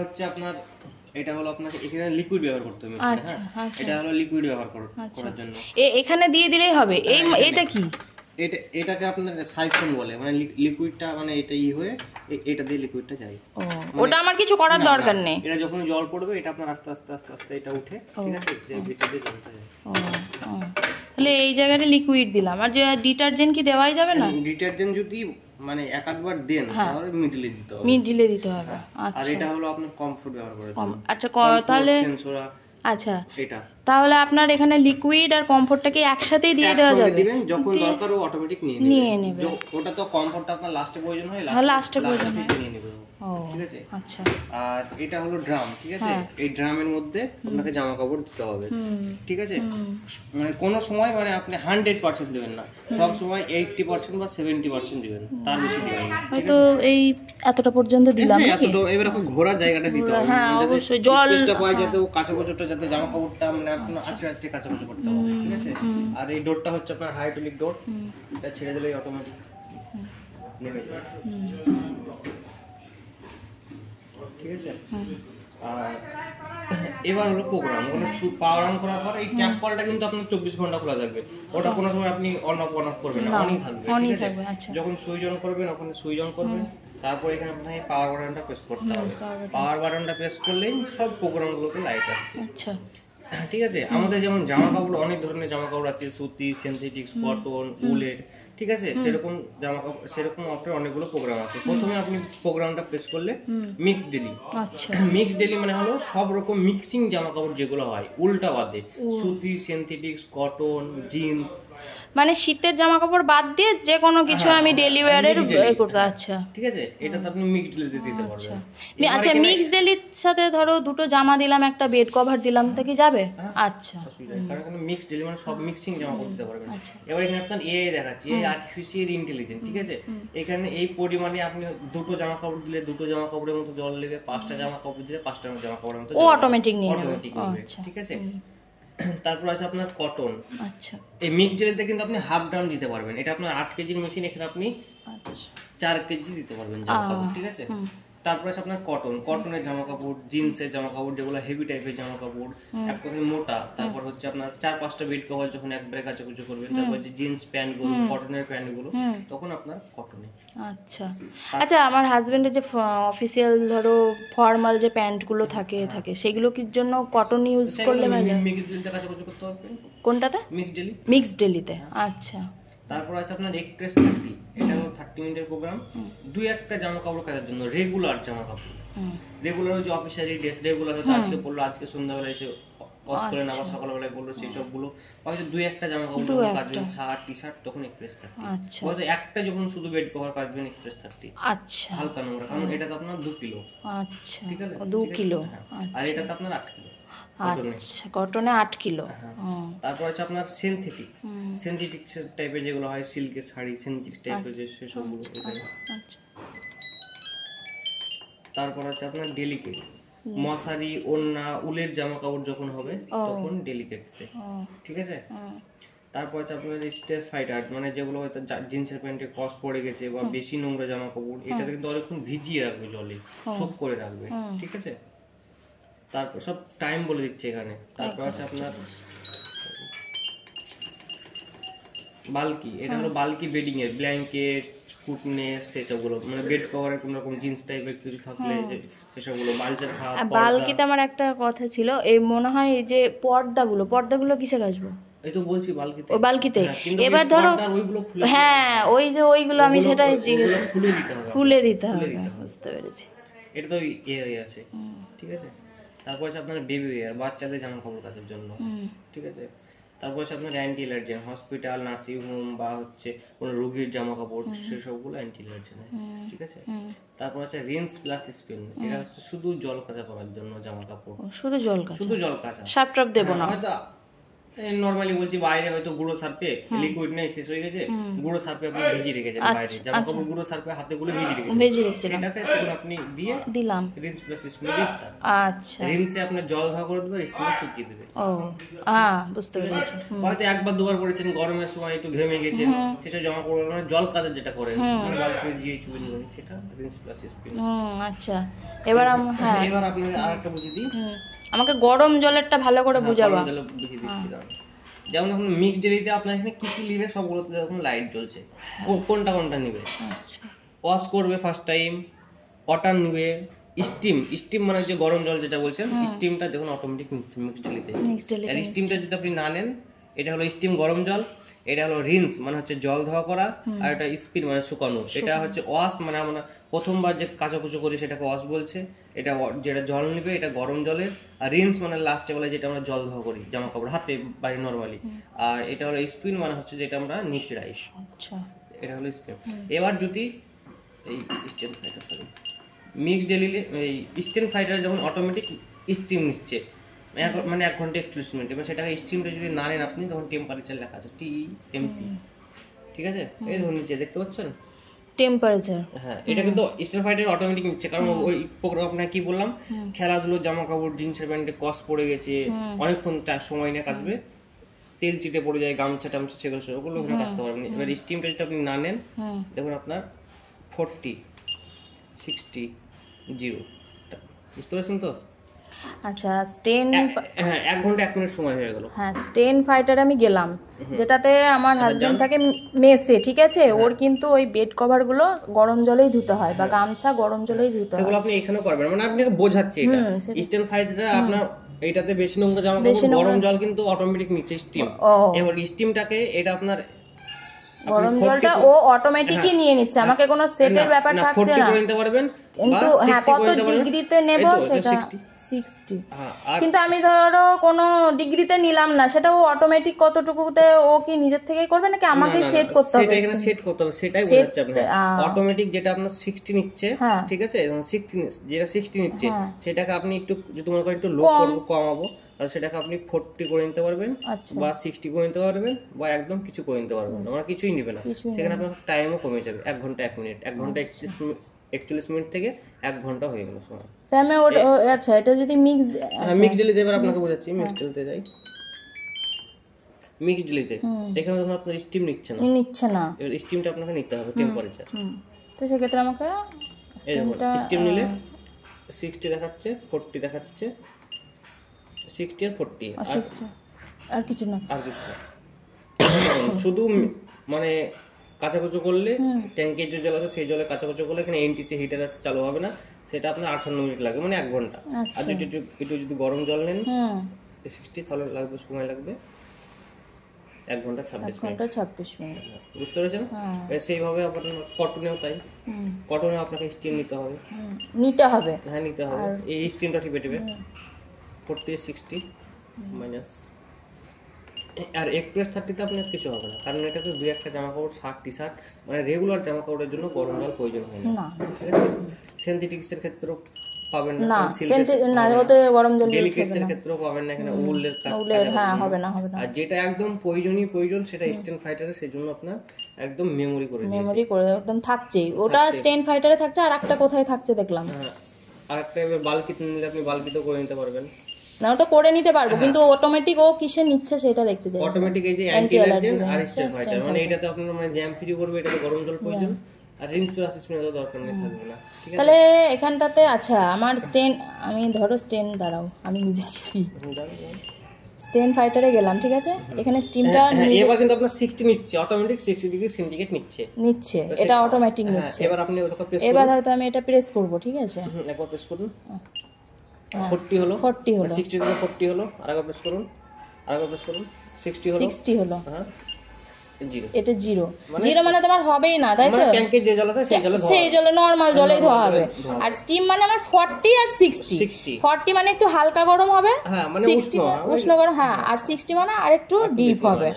হচ্ছে আপনার এটা হলো আপনাকে এখানে লিকুইড ব্যবহার করতে হবে। হ্যাঁ এটা হলো লিকুইড ব্যবহার করার জন্য এখানে দিয়ে দিলেই হবে। এটা কি? এটাকে আপনার সাইফন বলে, মানে লিকুইডটা মানে এটা হয়ে এটা দিয়ে লিকুইডটা যায়। ওটা আমার কিছু করার দরকার নেই। এটা যখন জল পড়বে এটা আপনার আস্তে আস্তে আস্তে আস্তে এটা উঠে, ঠিক আছে, এর ভিতর দিয়ে জলটা যায়। তাহলে এই জায়গাটা লিকুইড দিলাম। আর যে ডিটারজেন্ট কি দেওয়াই যাবে না? ডিটারজেন্ট যদি মানে এক আধবার দেন তাহলে মিডলে দিতে হবে। মিডলে দিতে হবে। আচ্ছা। আর এটা হলো আপনার কমফোর্ট ব্যবহার করে। আচ্ছা তাহলে আচ্ছা এটা তাহলে আপনার এখানে লিকুইড আর কমফোর্টটাকে একসাথেই দিয়ে দেওয়া যাবে। দিবেন যখন দরকার ও অটোমেটিক নিয়ে নেবে। ওটা তো কমফোর্টটা আপনার লাস্টে প্রয়োজন হয়, লাস্টে প্রয়োজন হয় নিয়ে নেবে। ঠিক আছে। আচ্ছা। আর এটা হলো ড্রাম, ঠিক আছে। এই ড্রামের মধ্যে আপনাকে জামা কাপড় দিতে হবে, ঠিক আছে। মানে কোন সময় মানে আপনি 100% দিবেন না, সব সময় 80% বা 70% দিবেন, তার বেশি দিবেন না। হয়তো এই এতটা পর্যন্ত দিলাম নাকি? এতটা এবারে ঘোরা জায়গাটা দিতে হবে, হ্যাঁ অবশ্যই জল স্পেসটা পায় যাতে ও কাঁচা কোচটা যাতে জামা কাপড়টা মানে আপনার আস্তে কাঁচা কোচা করতে হবে, ঠিক আছে। আর এই ডোরটা হচ্ছে আপনার হাইড্রোলিক ডোর, এটা ছেড়ে দিলেই অটোমেটিক নেমে যাবে, ঠিক আছে। আর এবার হলো প্রোগ্রাম, ওখানে পাওয়ার অন করার পর এই ট্যাপ কলটা কিন্তু আপনার 24 ঘন্টা খোলা থাকবে। ওটা কোনো সময় আপনি অন অফ করবেন না, অনই থাকবে, ঠিক আছে। যখন সুইচ অন করবেন ওখানে সুইচ অন করবেন, তারপর এখানে আপনাকে পাওয়ার বাটনটা প্রেস করতে হবে। পাওয়ার বাটনটা প্রেস করলেই সব প্রোগ্রামগুলোতে লাইট আসছে। আচ্ছা, ঠিক আছে। আমাদের যেমন জামা কাপড় অনেক ধরনের জামা কাপড় আছে, সুতি, সিনথেটিক্স, কটন, উলের, ঠিক আছে। সেরকম জামা কাপড় সেরকম আপনার অনেকগুলো প্রোগ্রাম আছে। প্রথমে আপনি প্রোগ্রামটা প্রেস করলে মিক্স ডেলি। আচ্ছা, মিক্স ডেলি মানে হলো সব রকম মিক্সিং জামা কাপড় যেগুলো হয় উল্টা বাদে, সুতি, সিনথেটিক্স, কটন, জিন্স, মানে শীতের জামা কাপড় বাদ দিয়ে যে কোনো কিছু আমি ডেলি ওয়্যারের করতে। আচ্ছা, ঠিক আছে। এটা তো আপনি মিক্স ডেলিতে দিতে পারবেন। আচ্ছা, মিক্স ডেলির সাথে ধরো দুটো জামা দিলাম, একটা বেড কভার দিলাম, তা কি যাবে? আচ্ছা, কারণ এখানে মিক্স ডেলি মানে সব মিক্সিং জামা কাপড় দিতে পারবেন। এবার এখানে আপনার এআই দেখাচ্ছি, এই আর্টিফিশিয়াল ইন্টেলিজেন্স, ঠিক আছে। এখানে এই পরিমাণে আপনি দুটো জামা কাপড় দিলে দুটো জামা কাপড়ের মতো জল নেবে, 5টা জামা কাপড় দিলে 5টা জামা কাপড়ের মতো ও অটোমেটিক নিয়ে নেবে, ঠিক আছে। তারপর আছে আপনার কটন। আচ্ছা, এই মিক্স ডেলিতে কিন্তু আপনি হাফ ডাউন দিতে পারবেন। এটা আপনার 8 কেজির মেশিন, এখানে আপনি 4 কেজি দিতে পারবেন জামা কাপড়, ঠিক আছে। তারপর আছে আপনার কটনের জামা কাপড়, জিন্সের জামা কাপড় যেগুলো হেভি টাইপের জামা কাপড়, এক কথায় মোটা। তারপর হচ্ছে আপনার 4-5টা বেড কভার যখন একবারে কাচাকুচি করবেন, তারপর যে জিন্স প্যান্ট গুলো, কটনের প্যান্ট গুলো, তখন আপনার কটনে। আচ্ছা আচ্ছা, আমার হাজবেন্ডের যে অফিসিয়াল ধরো ফর্মাল যে প্যান্ট গুলো থাকে সেগুলো কি জন্য কটন ইউজ করলে মিক্স ডেলিতে কাচাকুচি করতে পারবেন। কোনটাতে? মিক্স ডেলিতে। আচ্ছা। তারপর আছে আপনার এক্সপ্রেস 30, এটা হলো 30 মিনিটের প্রোগ্রাম। দুই একটা জামা কাপড় কাচার জন্য রেগুলার জামা কাপড়, রেগুলার যে অফিসিয়ালি ড্রেস রেগুলার হয়তো আজকে পরলো, আজকে সন্ধ্যাবেলা এসে ওয়াশ করে আবার সকালবেলায় পরলো, সেই সবগুলো হয়তো দুই একটা জামা কাপড় যখন কাচবেন, শার্ট টি-শার্ট, তখন এক্সপ্রেস 30। হয়তো একটা যখন শুধু বেড কভার কাচবেন, এক্সপ্রেস 30। আচ্ছা, হালকা নোংরা, কারণ এটা তো আপনার 2 কিলো। আচ্ছা, ঠিক আছে, 2 কিলো। আর এটা তো আপনার 8 কিলো। আচ্ছা, কটনে 8 কিলো। তারপর আছে আপনার সিনথেটিক্স টাইপের যেগুলো হয়, সিল্কের শাড়ি, সিনথেটিক্স টাইপের যে সেসবগুলো এখানে। আচ্ছা। তারপর আছে আপনার ডেলিকেট, মশারি, ওড়না, উলের জামা কাপড় যখন হবে তখন ডেলিকেটসে, ঠিক আছে। তারপর আছে আপনার স্টেপ ফাইটার, মানে যেগুলো হয়তো জিন্সের প্যান্টে কস পড়ে গেছে বা বেশি নোংরা জামা কাপড়, এটাতে কিন্তু অনেকক্ষণ ভিজিয়ে রাখবে, জলে সোক করে রাখবে, ঠিক আছে। তারপর সব টাইম বলে দিচ্ছে এখানে। তারপর আছে আপনার বাল্কি, এটা হলো বাল্কি বেডিং এর ব্ল্যাঙ্কেট, ফুটনেস, সেসবগুলো মানে বেড কভারের কোন রকম জিন্স টাইপের কিছু থাকলে সেসবগুলো বালচার খাওয়া। বাল্কিতে আমার একটা কথা ছিল, এই মনে হয় এই যে পর্দাগুলো কিসে কাচবো? এই তো বলছি বাল্কিতে। ওই বাল্কিতে এবার ধরো হ্যাঁ, ওই যে ওইগুলো আমি সেটাই জিজ্ঞেস, খুলে দিতে হবে। বুঝতে পেরেছি, এটা তো এই আছে, ঠিক আছে। তারপর আছে আপনার বেবি ওয়্যার, বাচ্চাদের জামা কাপড় কাচার জন্য, ঠিক আছে। তারপর আছে আপনার anti allergen, hospital, nursing home বা হচ্ছে কোনো রোগীর জামা কাপড়, সেসবগুলো অ্যান্টি অ্যালার্জেন, ঠিক আছে। তারপর আছে রিন্স প্লাস স্পিন, এটা হচ্ছে শুধু জল কাচা করার জন্য জামা কাপড়, শুধু জল কাচা, সার্ফ টাপ দেব না। হয়তো নরমালি বলছি, বাইরে হয়তো গুঁড়ো সার্ফে লিকুইড নেই, শেষ হয়ে গেছে, গুঁড়ো সার্ফে আপনি ভিজিয়ে রেখেছেন, বাইরে জামা কাপড় গুঁড়ো সার্ফে হাতে গুলো ভিজিয়ে রেখেছেন, সেটাকে তখন আপনি দিয়ে দিলাম রিন্স প্লাস স্পিন দিস্তা। আচ্ছা, রিন্সে আপনি জল ধোয়া করে দেবেন, স্পিনে শুকিয়ে দেবে। ও হ্যাঁ, বুঝতে পেরেছি। হয়তো একবার দুবার করেছেন, গরমের সময় একটু ঘেমে গেছেন, সেসব জামা কাপড় মানে জল কাচা যেটা করেন, মানে বালতিতে দিয়ে চুবিয়ে নেবেন, সেটা রিন্স প্লাস স্পিন। আচ্ছা, এবার হ্যাঁ, এবার আপনাকে আরেকটা বুঝিয়ে দিই। আমাকে গরম জলেরটা ভালো করে বুঝাবা। গরম জলে বুঝিয়ে দিচ্ছি দাঁড়ান। যেমন এখন মিক্সড ডেলিতে আপনার এখানে কি কি নিবে সবগুলোতে দেখুন লাইট জ্বলছে, কোনটা কোনটা নিবে। আচ্ছা, ওয়াশ করবে ফার্স্ট টাইম, ওয়াটার নিবে, স্টিম মানে যে গরম জল যেটা বলছেন, স্টিমটা দেখুন অটোমেটিক নিচ্ছে মিক্সড ডেলিতে। আর স্টিমটা যদি আপনি না নেন, এটা হলো স্টিম গরম জল, এটা হলো রিন্স মানে হচ্ছে জল ধোয়া করা, আর এটা স্পিন মানে শুকানো। এটা হচ্ছে ওয়াশ মানে আমরা প্রথমবার যে কাচাকুচো করি সেটাকে ওয়াশ বলছে। এটা যেটা জল নিবে এটা গরম জলের। আর রিন্স মানে লাস্টে বলে যেটা আমরা জল ধোয়া করি জামা কাপড় হাতে বাড়ি নর্মালি। আর এটা হলো স্পিন মানে হচ্ছে যেটা আমরা নিচে রাখি। আচ্ছা, এটা হলো স্পিন। এবার যদি এই স্টেন ফাইটার সরি মিক্সড ডেলিলে এই স্টেন ফাইটার যখন অটোমেটিক স্টিম নিচ্ছে মানে 1 ঘন্টা 41 মিনিট, এবার সেটাকে স্টিমটা যদি না নেন আপনি, তখন টেম্পারেচার লেখা আছে TMP, ঠিক আছে? এই ধরুন নিচে দেখতে পাচ্ছেন টেম্পারেচার। হ্যাঁ, এটা কিন্তু স্টেন ফাইটার অটোমেটিক নিচ্ছে, কারণ ওই প্রোগ্রাম আপনাকে কি বললাম, খেলাধুলো জামা কাপড় জিন্সের প্যান্টে কস পড়ে গেছে, অনেকক্ষণ সময় নিয়ে কাচবে, তেল চিটে পড়ে যায় গামছা টামছা সেগুলো ওগুলো ওখানে কাচতে পারবেন। এবার স্টিমটা যদি আপনি না নেন, দেখুন আপনার 40, 60, 0, বুঝতে পারছেন তো? আচ্ছা, স্টেন, হ্যাঁ 1 ঘন্টা 1 মিনিট সময় হয়ে গেল। হ্যাঁ, স্টেন ফাইটারে আমি গেলাম, যেটাতে আমার হাজবেন্ড থাকে মেসে, ঠিক আছে? ওর কিন্তু ওই বেড কভার গুলো গরম জলেই ধুতে হয়, বা গামছা গরম জলেই ধুতে হয়। সেগুলো আপনি এখানেও পারবেন, মানে আপনাকে বোঝাচ্ছি এটা স্টেন ফাইটারে আপনার এইটাতে বেশি নোংরা জামা কাপড় গরম জল কিন্তু অটোমেটিক নিচে স্টিম। এবার স্টিমটাকে এটা আপনার গরম জলটা ও অটোমেটিকই নিয়ে নিচ্ছে, আমাকে কোনো সেটের ব্যাপার থাকছে না। 40 করে নিতে পারবেন, কিন্তু হ্যাঁ, কত ডিগ্রিতে নেব সেটা 60। কিন্তু আমি ধরো কোনো ডিগ্রিতে নিলাম না, সেটা ও অটোমেটিক কতটুকুতে ও কি নিজের থেকেই করবে নাকি আমাকে সেট করতে হবে? সেটা এখানে সেট করতে হবে, সেটাই বোঝাচ্ছি আপনাকে। অটোমেটিক যেটা আপনার 60 নিচ্ছে, ঠিক আছে, 60 যেটা 60 নিচ্ছে সেটাকে আপনি একটু যদি মনে করেন একটু লো করব, কমাবো, তাহলে সেটাকে আপনি 40 করে নিতে পারবেন, বা 60 করে নিতে পারবেন, বা একদম কিছু করে নিতে পারবেন। আমরা কিছুই নিবে না, সেখানে আপনার টাইমও কমে যাবে। 1 ঘন্টা 1 মিনিট, 1 ঘন্টা 41 মিনিট থেকে 1 ঘন্টা হয়ে গেল সময়। তাহলে আচ্ছা, এটা যদি মিক্সড ডেলিতে এবার আপনাকে বোঝাচ্ছি। মিক্সড ডেলিতে যাই, মিক্সড ডেলিতে এখানে যখন আপনার স্টিম নিচ্ছে না, এবার স্টিমটা আপনাকে নিতে হবে টেম্পারেচার। তো সেক্ষেত্রে আমাকে স্টিম নিলে 60 দেখাচ্ছে, 40 দেখাচ্ছে, 60 আর 40, আর কিছু না, শুধু মানে কাঁচাকুচো করলে ট্যাঙ্কের যে জল আছে সেই জলে কাঁচাকুচো করলে এখানে এনটিসি হিটার আছে, চালু হবে না, সেটা আপনার 58 মিনিট লাগবে, মানে 1 ঘন্টা। আর একটু যদি গরম জল নেন 60, তাহলে লাগবে সময় লাগবে 1 ঘন্টা 26 মিনিট। বুঝতে পেরেছেন? সেইভাবে আপনার কটনেও তাই, কটনে আপনাকে স্টিম নিতে হবে। হ্যাঁ, নিতে হবে। এই স্টিমটা টিপে 40, 60 মাইনাস, আর এক্সপ্রেস 30তে আপনার কিছু হবে না, কারণ এটা তো 2-1টা জামা কাপড়, শার্ট টি শার্ট, মানে রেগুলার জামা কাপড়ের জন্য গরম জল প্রয়োজন হয় না, ঠিক আছে? সিনথেটিক্সের ক্ষেত্রেও পাবেন না, ডেলিকেটসের ক্ষেত্রেও পাবেন না, এখানে উলের হবে না। আর যেটা একদম প্রয়োজন সেটা স্টেন ফাইটারে, সেজন্য আপনার একদম মেমোরি করে একদম থাকছেই, ওটা স্টেন ফাইটারে থাকছে। আর একটা কোথায় থাকছে দেখলাম, আর একটা এবার বালকিতে নিলে আপনি বালকিতেও করে নিতে পারবেন না, ওটা করে নিতে পারবো, কিন্তু অটোমেটিক ও কিসে নিচ্ছে সেটা দেখতে চাই। অটোমেটিক এই যে অ্যান্টি অ্যালার্জেন আর স্টেন ফাইটার, মানে এটাতে আপনার মানে জ্যাম ফ্রি করবে, এটাতে গরম জল প্রয়োজন, আর রিন্স প্লাস স্পিনের দরকার নেই, থাকবে না, ঠিক আছে? তাহলে এখানটাতে আচ্ছা, আমার স্টেন, আমি ধরো স্টেন দাঁড়াও, আমি নিজে স্টেন ফাইটারে গেলাম, ঠিক আছে? এখানে স্টিমটা এবার কিন্তু আপনার 60 নিচ্ছে, অটোমেটিক 60 ডিগ্রি সেন্টিগ্রেড নিচ্ছে, এটা অটোমেটিক নিচ্ছে। এবার আপনি ওটা প্রেস করুন, এবার হয়তো আমি এটা প্রেস করব, ঠিক আছে? একবার প্রেস করুন, 40 হলো, 60 থেকে 40 হলো, আরেকবার প্রেস করুন, 60 হলো, হ্যাঁ, 0। এটা 0 মানে তোমার হবেই না, তাই তো? মানে ট্যাঙ্কে যে জল আছে সেই জলে নরমাল জলেই ধোয়া হবে। আর স্টিম মানে আমার 40 আর 60, 40 মানে একটু হালকা গরম হবে, 60 উষ্ণ গরম, হ্যাঁ, আর 60 মানে আর একটু ডিপ হবে।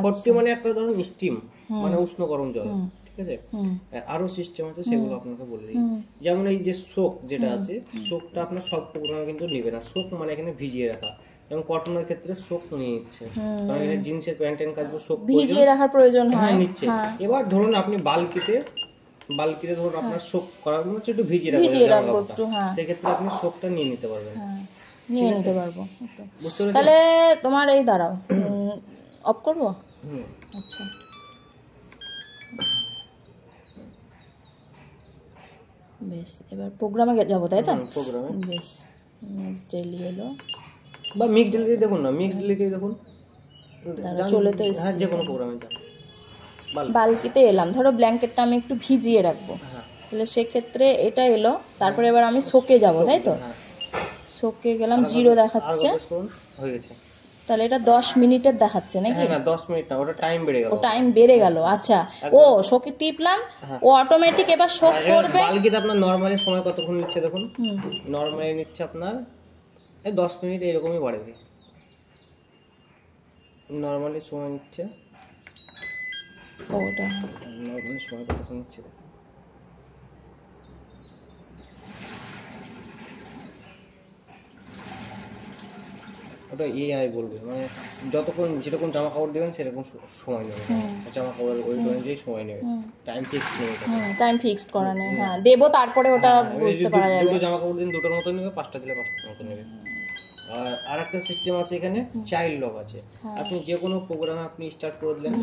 40 মানে একটা ধরুন স্টিম মানে উষ্ণ গরম জল, ঠিক আছে? আরো সিস্টেম আছে, সেগুলো আপনাকে বলে দিই। যেমন এই যে সোক যেটা আছে, সোকটা আপনার সব প্রোগ্রামে কিন্তু নেবে না। সোক মানে এখানে ভিজিয়ে রাখা, এবং কটনের ক্ষেত্রে সোক নিয়ে নিচ্ছে, কারণ এখানে জিন্সের প্যান্টের কাজে সোক ভিজিয়ে রাখার প্রয়োজন হয়, নিচ্ছে। এবার ধরুন আপনি বালকিতে ধরুন আপনার সোক করার মনে হচ্ছে একটু ভিজিয়ে রাখবো একটু, সেক্ষেত্রে আপনি সোকটা নিয়ে নিতে পারবেন, বুঝতে পেরেছেন? তাহলে তোমার এই দাঁড়াও, অফ করবো। আচ্ছা, বেশ, এবার প্রোগ্রামে যাবো তাই তো? প্রোগ্রামে বেশ, মিক্স ডেলি এলো বা মিক্স ডেলিতে দেখুন না, মিক্স ডেলিতে দেখুন চলে তো হ্যাঁ, যে কোনো প্রোগ্রামে যান। বালকিতে এলাম, ধরো ব্ল্যাঙ্কেটটা আমি একটু ভিজিয়ে রাখবো, তাহলে সেক্ষেত্রে এটা এলো। তারপরে এবার আমি শোকে যাবো তাই তো? শোকে গেলাম, 0 দেখাচ্ছে, হয়ে গেছে। তাহলে এটা 10 মিনিটের দেখাচ্ছে নাকি? না 10 মিনিট না, ওটা টাইম বেড়ে গেল। ও টাইম বেড়ে গেল, আচ্ছা। ও শোকে টিপলাম, ও অটোমেটিক এবার শোক করবে। বালকিতে আপনার নরমালি সময় কতক্ষণ নিচ্ছে দেখুন, নরমালি নিচ্ছে আপনার এই 10 মিনিট এরকমই বাড়বে, নরমালি সময় নিচ্ছে। ওটা নরমালি সময় কতক্ষণ নিচ্ছে, ওটা এআই বলবে, মানে যতক্ষণ যেরকম জামা কাপড় দেবেন সেরকম সময় নেবে, জামা কাপড়ের ওই অনুযায়ী সময় নেবে, টাইম ফিক্স নেবে, টাইম ফিক্স করা নেই। হ্যাঁ, দেবো তারপরে ওটা বুঝতে পারা যাবে। দুটো জামা কাপড় দিন দুটোর মতো নেবে, 5টা দিলে 5টার মতো নেবে। আর আরেকটা সিস্টেম আছে এখানে, চাইল্ড লক আছে। আপনি যে কোনো প্রোগ্রামে আপনি স্টার্ট করে দিলেন,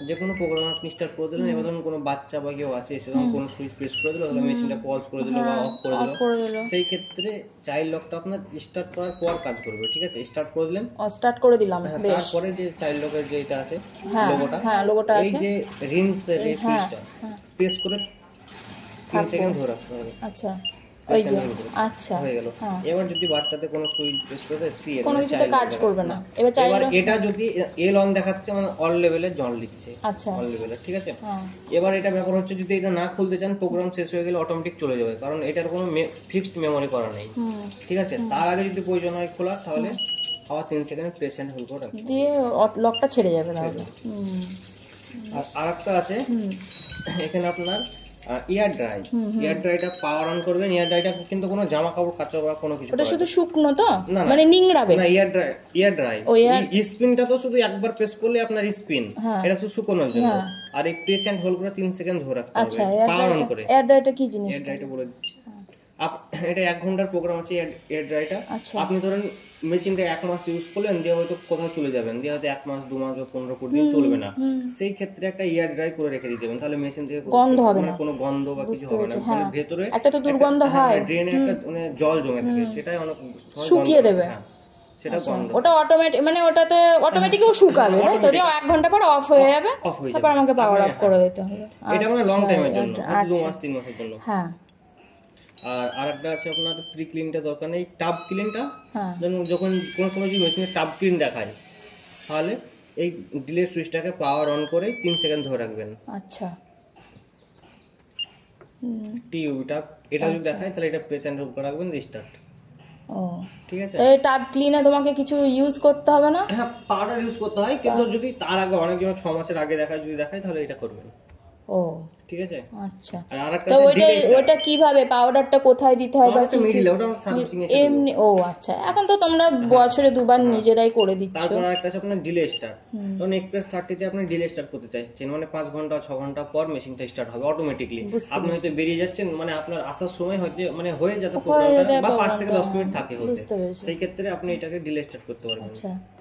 যে কোনো প্রোগ্রাম আপনি স্টার্ট করে দিলেন, এবার ধরুন কোনো বাচ্চা বা কেউ আছে এসে যখন কোনো সুইচ প্রেস করে দিল, তাহলে মেশিনটা পজ করে দিল বা অফ করে দিল, সেই ক্ষেত্রে চাইল্ড লকটা আপনার স্টার্ট করার পর কাজ করবে। ঠিক আছে, স্টার্ট করে দিলেন, স্টার্ট করে দিলাম, তারপরে যে চাইল্ড লকের যেটা আছে লোগোটা, এই যে রিংস এই সুইচটা প্রেস করে 3 সেকেন্ড ধরে রাখতে হবে। আচ্ছা, ওই যে আচ্ছা হয়ে গেল। এবার যদি বাচ্চাদের কোনো সুইচ প্রেস করে দেয়, সি কোনো কিছুতে কাজ করবে না। এবার চাইল্ড এটা যদি এল অন দেখাচ্ছে, মানে অল লেভেলে জল দিচ্ছে, আচ্ছা অল লেভেলে। ঠিক আছে, এবার এটা ব্যাপার হচ্ছে, যদি এটা না খুলতে চান, প্রোগ্রাম শেষ হয়ে গেলে অটোমেটিক চলে যাবে, কারণ এটার কোনো ফিক্সড মেমোরি করা নেই। ঠিক আছে, তার আগে যদি প্রয়োজন হয় খোলা, তাহলে আবার 3 সেকেন্ড প্রেস এন্ড হোল্ড করে রাখতে দিয়ে লকটা ছেড়ে যাবে তাহলে। আর আরেকটা আছে এখানে আপনার এয়ার ড্রাই। এয়ার ড্রাইটা পাওয়ার অন করবেন। এয়ার ড্রাইটা কিন্তু কোনো জামা কাপড় কাচা বা কোনো কিছু, ওটা শুধু শুকনো তো, মানে নিংড়াবে না। এয়ার ড্রাই স্পিনটা তো শুধু একবার প্রেস করলে আপনার স্পিন, এটা শুধু শুকোনোর জন্য। আর এই প্রেস এন্ড হোল্ড করে 3 সেকেন্ড ধরে রাখতে হবে পাওয়ার অন করে। এয়ার ড্রাইটা কি জিনিস? এয়ার ড্রাইটা বলে দিচ্ছি, এটা 1 ঘন্টার প্রোগ্রাম আছে এয়ার ড্রাইটা। আপনি ধরেন মেশিনটা 1 মাস ইউজ করলেন, দিয়ে হয়তো কোথাও চলে যাবেন, দিয়ে হয়তো 1 মাস 2 মাস বা 15-20 দিন চলবে না, সেই ক্ষেত্রে একটা এয়ার ড্রাই করে রেখে দিতে হবে, তাহলে মেশিন থেকে গন্ধ হবে না, কোনো গন্ধ বা কিছু হবে না। মানে ভেতরে একটা তো দুর্গন্ধ হয়, ড্রেনে একটা মানে জল জমে থাকে, সেটাই অনেক শুকিয়ে দেবে, সেটা গন্ধ। ওটা অটোমেটিক, মানে ওটাতে অটোমেটিকও শুকাবে তাই তো? 1 ঘন্টা পর অফ হয়ে যাবে, তারপর আমাকে পাওয়ার অফ করে দিতে হবে। এটা মানে লং টাইমের জন্য, 2 মাস 3 মাসের জন্য। হ্যাঁ। আর আরেকটা আছে আপনার প্রি ক্লিনটা দরকার নেই, টাব ক্লিনটা। যখন কোনো সময় যদি মেশিনে টাব ক্লিন দেখায়, তাহলে এই ডিলে সুইচটাকে পাওয়ার অন করে 3 সেকেন্ড ধরে রাখবেন। আচ্ছা, টিইউবি টাব এটা যদি দেখায়, তাহলে এটা প্রেস এন্ড হোল্ড করে রাখবেন, স্টার্ট। ও ঠিক আছে, এই টাব ক্লিনে তোমাকে কিছু ইউজ করতে হবে না? হ্যাঁ, পাউডার ইউজ করতে হয়, কিন্তু যদি তার আগে অনেক জন 6 মাসের আগে দেখায়, যদি দেখায়, তাহলে এটা করবেন। ও ঠিক আছে, আচ্ছা। আর আরেকটা তো ওটা কিভাবে, পাউডারটা কোথায় দিতে হয় বা কি? মিডিলে, ওটা সার্ভিসিং এ এমনি। ও আচ্ছা, এখন তো তোমরা বছরে 2বার নিজেরাই করে দিচ্ছ। তারপর আরেকটা আছে আপনার ডিলে স্টার্ট। তখন এক্সপ্রেস 30 তে আপনি ডিলে স্টার্ট করতে চাইছেন, মানে 5 ঘন্টা 6 ঘন্টা পর মেশিনটা স্টার্ট হবে অটোমেটিকলি। আপনি হয়তো বেরিয়ে যাচ্ছেন, মানে আপনার আসার সময় হয়তো মানে হয়ে যেত প্রোগ্রামটা, বা 5 থেকে 10 মিনিট থাকে হতে, সেই ক্ষেত্রে আপনি এটাকে ডিলে স্টার্ট করতে পারবেন।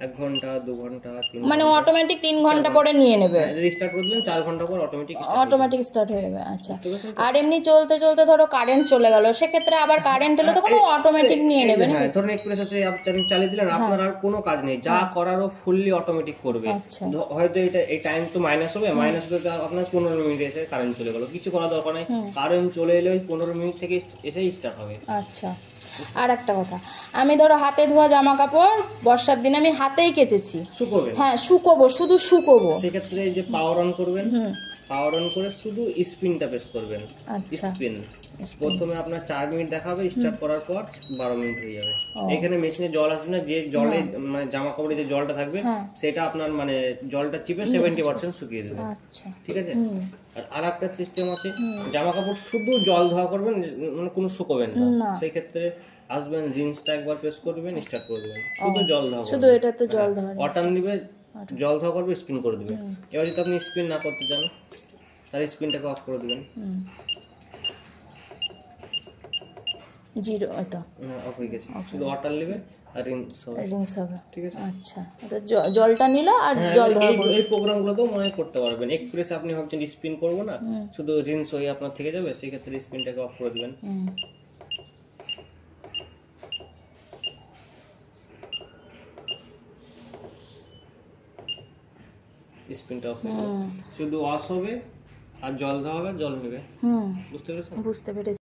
1 ঘন্টা 2 ঘন্টা 3 মানে অটোমেটিক 3 ঘন্টা পরে নিয়ে নেবে। যদি স্টার্ট করে দিলেন 4 ঘন্টা পর অটোমেটিক স্টার্ট হয়ে যাবে। আচ্ছা, আর এমনি চলতে চলতে ধরো কারেন্ট চলে গেল, সেক্ষেত্রে আবার কারেন্ট এলে তখন অটোমেটিক নিয়ে নেবে। হ্যাঁ, ধরুন এক্সপ্রেস আছে, আপনি চালিয়ে দিলেন, আপনার আর কোনো কাজ নেই, যা করারও ফুললি অটোমেটিক করবে। হয়তো এটা এই টাইম তো মাইনাস হবে, মাইনাস হলে আপনার 15 মিনিট এসে কারেন্ট চলে গেল, কিছু করার দরকার নেই, কারেন্ট চলে এলে ওই 15 মিনিট থেকে এসে স্টার্ট হবে। আচ্ছা, আর একটা কথা, আমি ধরো হাতে ধোয়া জামা কাপড় বর্ষার দিনে আমি হাতেই কেচেছি, শুকোবেন। হ্যাঁ, শুকোবো, শুধু শুকোবো, সেক্ষেত্রে এই যে পাওয়ার অন করবেন, পাওয়ার অন করে শুধু স্পিনটা প্রেস করবেন। স্পিন প্রথমে আপনার 4 মিনিট দেখাবে, স্টার্ট করার পর 12 মিনিট হয়ে যাবে। এখানে মেশিনে জল আসবে না, যে জলে মানে জামা কাপড়ে যে জলটা থাকবে, সেটা আপনার মানে জলটা চিপে 70% শুকিয়ে দেবে। ঠিক আছে, আর একটা সিস্টেম আছে, জামা কাপড় শুধু জল ধোয়া করবেন, মানে কোনো শুকোবেন না, সেই ক্ষেত্রে আসবেন, জিন্সটা একবার প্রেস করবেন, স্টার্ট করে দেবেন, শুধু জল ধোয়া, শুধু এটাতে জল ধোয়া, ওয়াটার নিবে, জল ধোয়া করবে, স্পিন করে দিবে। এবার যদি আপনি স্পিন না করতে চান, তাহলে স্পিনটাকে অফ করে দিবেন, 0 এটা অফ হয়ে গেছে। শুধু ওয়াটার নেবে, আর রিন্স হবে। ঠিক আছে। আচ্ছা, এটা জলটা নিল আর জল দেওয়া। এই প্রোগ্রামগুলো তো মনে করতে পারবেন। এক্সপ্রেস আপনি ভাবছেন স্পিন করবো না, শুধু রিন্স হয়ে আপনার থেকে যাবে, সেই ক্ষেত্রে স্পিনটাকে অফ করে দিবেন। স্পিনটা অফ হয়ে যাবে, শুধু ওয়াশ হবে আর জল দেওয়া হবে, জল নেবে। বুঝতে পেরেছেন? বুঝতে পেরেছি।